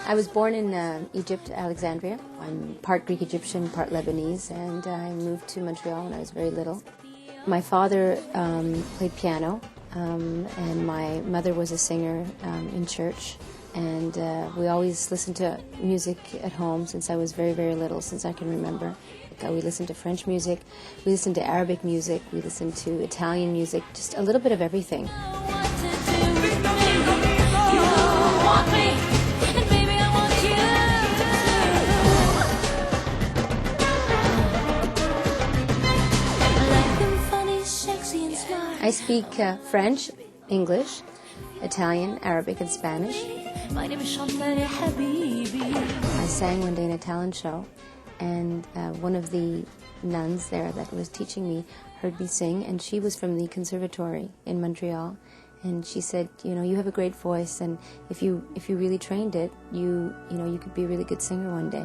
I was born in Egypt, Alexandria. I'm part Greek Egyptian, part Lebanese, and I moved to Montreal when I was very little. My father played piano, and my mother was a singer in church. And we always listened to music at home since I was very, very little, since I can remember. We listened to French music, we listened to Arabic music, we listened to Italian music, just a little bit of everything. I speak French, English, Italian, Arabic, and Spanish. I sang one day in a talent show, and one of the nuns there that was teaching me heard me sing, and she was from the conservatory in Montreal, and she said, you know, you have a great voice, and if you really trained it, you could be a really good singer one day.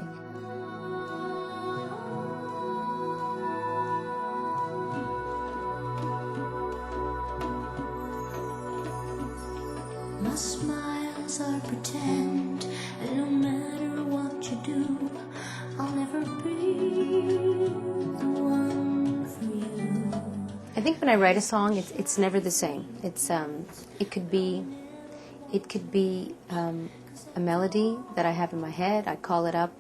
My smiles are pretend, and no matter what you do, I'll never be the one for you. I think when I write a song, it's never the same. It could be a melody that I have in my head. I call it up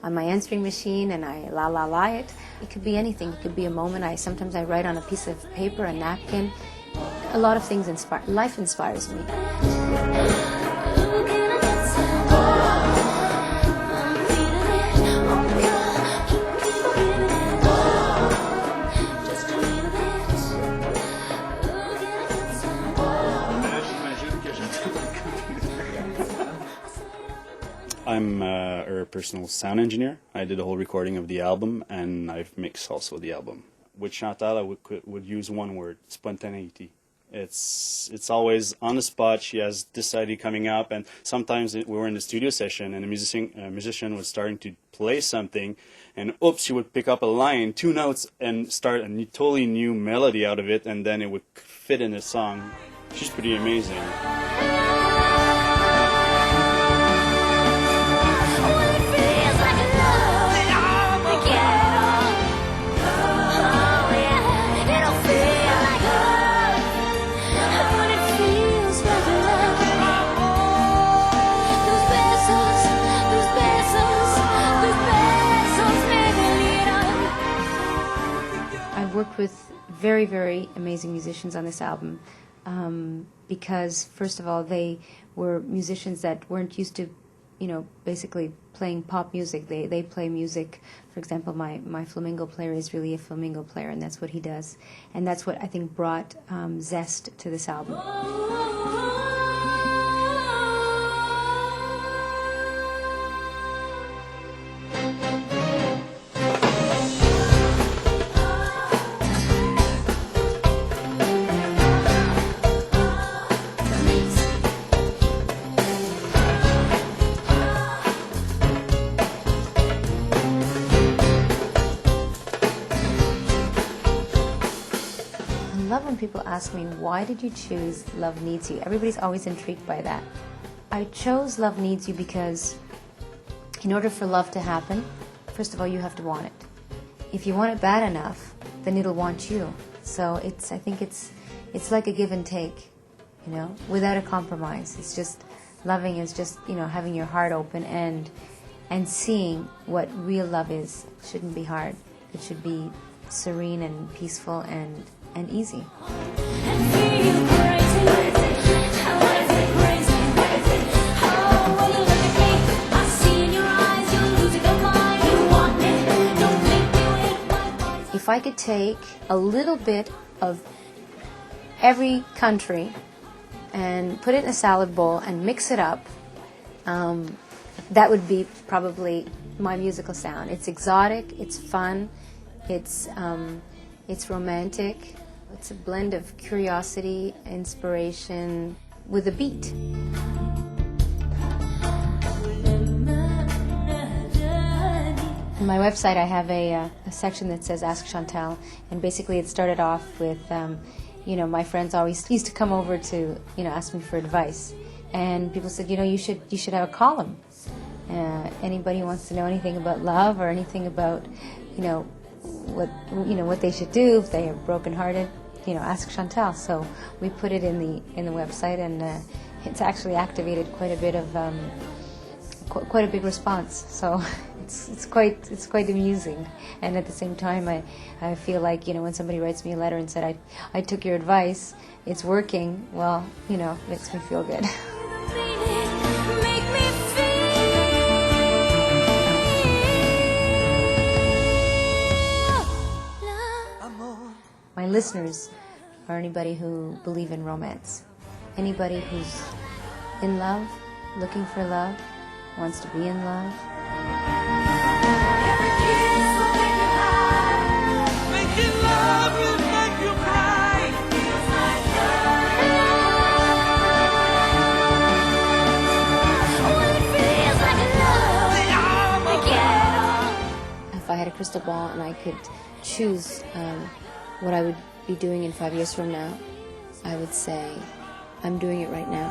on my answering machine and I la it. It could be anything. It could be a moment. Sometimes I write on a piece of paper, a napkin. A lot of things inspire. Life inspires me. I'm a personal sound engineer. I did a whole recording of the album, and I've mixed also the album. With Chantal, I would use one word: spontaneity. It's always on the spot. She has this idea coming up, and sometimes we were in the studio session, and a musician was starting to play something, and oops, she would pick up a line, 2 notes, and start a totally new melody out of it, and then it would fit in the song. She's pretty amazing. I've worked with very, very amazing musicians on this album because, first of all, they were musicians that weren't used to, basically playing pop music. They play music. For example, my flamingo player is really a flamingo player, and that's what he does. And that's what I think brought zest to this album. I love when people ask me, why did you choose Love Needs You? Everybody's always intrigued by that. I chose Love Needs You because in order for love to happen, first of all, you have to want it. If you want it bad enough, then it'll want you. So I think it's like a give and take, without a compromise. It's just, loving is just, having your heart open and seeing what real love is. It shouldn't be hard. It should be serene and peaceful and easy. If I could take a little bit of every country and put it in a salad bowl and mix it up, that would be probably my musical sound. It's exotic, it's fun, it's romantic. It's a blend of curiosity, inspiration, with a beat. On my website I have a section that says Ask Chantal, and basically it started off with my friends always used to come over to, ask me for advice. And people said, you should have a column. Anybody who wants to know anything about love or anything about, what they should do if they are brokenhearted, ask Chantal. So we put it in the website, and it's actually activated quite a bit of quite a big response. So it's quite amusing, and at the same time I feel like when somebody writes me a letter and said I took your advice, it's working. Well, it makes me feel good. My listeners are anybody who believe in romance, anybody who's in love, looking for love, wants to be in love. If I had a crystal ball and I could choose what I would be doing in 5 years from now, I would say I'm doing it right now.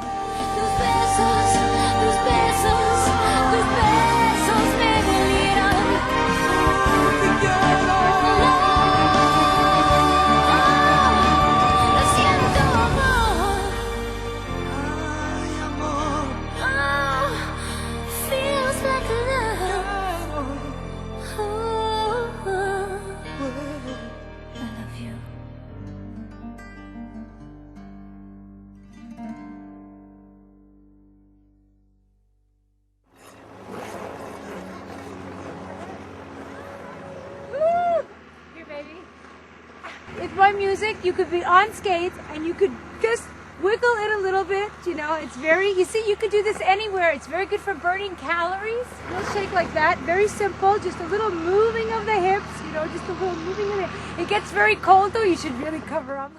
With my music, you could be on skates and you could just wiggle it a little bit, it's you could do this anywhere. It's very good for burning calories. You'll shake like that, very simple, just a little moving of the hips, just a little moving of it. It gets very cold though, you should really cover up.